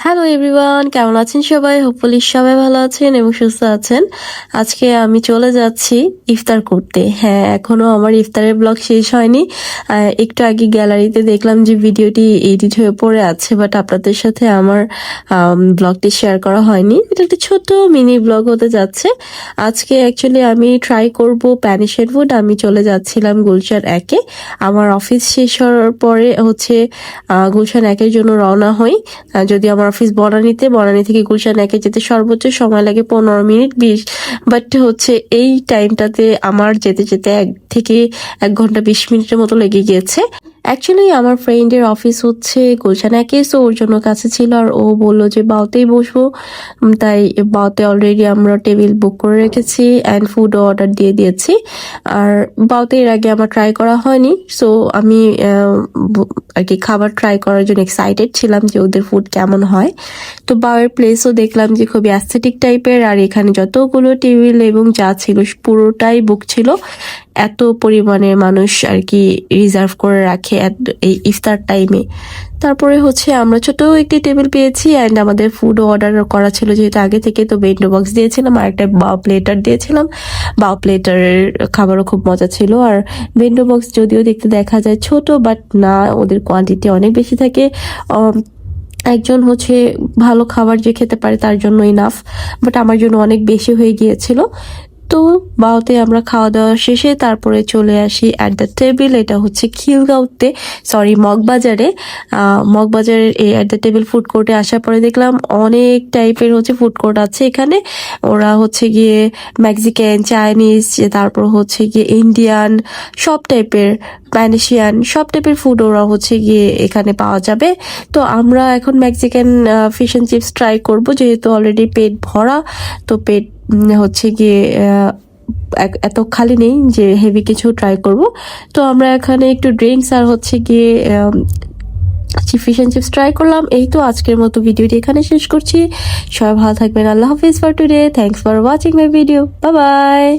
Hello everyone, কেমন আছেন সবাই? হোপফুলি সবাই ভালো আছেন এবং সুস্থ আছেন। আজকে আমি চলে যাচ্ছি ইফতার করতে। হ্যাঁ, এখনো আমার ইফতারের ব্লগ শেষ হয়নি। একটু আগে গ্যালারিতে দেখলাম যে ভিডিওটি এডিট হয়ে পড়ে আছে, বাট আপনাদের সাথে আমার ব্লগটি শেয়ার করা হয়নি। এটা একটা ছোট মিনি ব্লগ হতে যাচ্ছে। আজকে অ্যাকচুয়ালি আমি ট্রাই করব প্যানিশেড ফুড। আমি চলে যাচ্ছিলাম গুলশান 1-এ। আমার অফিস শেষ হওয়ার পরে গুলশান 1-এর জন্য রওনা হই। যদি আমার অফিস বনানী থেকে গুলশান 1-এ যেতে সর্বোচ্চ সময় লাগে 15 মিনিট 20, বাট এই টাইমটাতে আমার যেতে যেতে 1 থেকে 1 ঘন্টা 20 মিনিটের মতো লেগে গিয়েছে। অ্যাকচুয়ালি আমার ফ্রেন্ডের অফিস গুলশান 1-এ, সো ওর জন্য কাছে ছিল আর ও বললো যে বাওতেই বসবো। তাই বাওতে অলরেডি আমরা টেবিল বুক করে রেখেছি অ্যান্ড ফুড অর্ডার দিয়ে দিয়েছি। আর বাওতে এর আগে আমার ট্রাই করা হয়নি, সো আমি আর কি খাবার ট্রাই করার জন্য এক্সাইটেড ছিলাম যে ওদের ফুড কেমন হয়। তো বাওয়ের প্লেসও দেখলাম যে খুবই অ্যাস্থেটিক টাইপের, আর এখানে যতগুলো টেবিল এবং যা ছিল পুরোটাই বুক ছিল। এত পরিমাণে মানুষ আর কি রিজার্ভ করে রাখে এই ইফতার টাইমে। তারপরে আমরা ছোট একটি টেবিল পেয়েছি অ্যান্ড আমাদের ফুডও অর্ডার করা ছিল যেহেতু আগে থেকে, তো বেন্ডো বক্স দিয়েছিলাম আর একটা বাও প্লেটার দিয়েছিলাম। বাও প্লেটারের খাবারও খুব মজা ছিল। আর বেন্ডো বক্স যদিও দেখতে দেখা যায় ছোট, বাট না, ওদের কোয়ান্টিটি অনেক বেশি থাকে। একজন ভালো খাবার যে খেতে পারে তার জন্য ইনাফ, বাট আমার জন্য অনেক বেশি হয়ে গিয়েছিল। তো বাওতে আমরা খাওয়া দাওয়া শেষে তারপরে চলে আসি অ্যাট দ্য টেবিল। এটা খিলগাঁওতে, মগবাজারের এই অ্যাট দ্য টেবিল ফুড কোর্টে আসার পরে দেখলাম অনেক টাইপের ফুড কোর্ট আছে এখানে। ওরা গিয়ে মেক্সিকান, চাইনিজ, তারপর গিয়ে ইন্ডিয়ান, সব টাইপের, স্প্যানিশিয়ান, সব টাইপের ফুড ওরা গিয়ে এখানে পাওয়া যাবে। তো আমরা এখন Mexican fish and chips try করব, যেহেতু অলরেডি পেট ভরা। তো পেট গিয়ে এত খালি নেই যে হেভি কিছু ট্রাই করব। তো আমরা এখানে একটু ড্রিঙ্কস আর গিয়ে ফিশ অ্যান্ড চিপস ট্রাই করলাম। এই তো আজকের মতো ভিডিওটি এখানে শেষ করছি। সবাই ভালো থাকবেন। আল্লাহ হাফিজ for today. Thanks for watching my video. Bye by.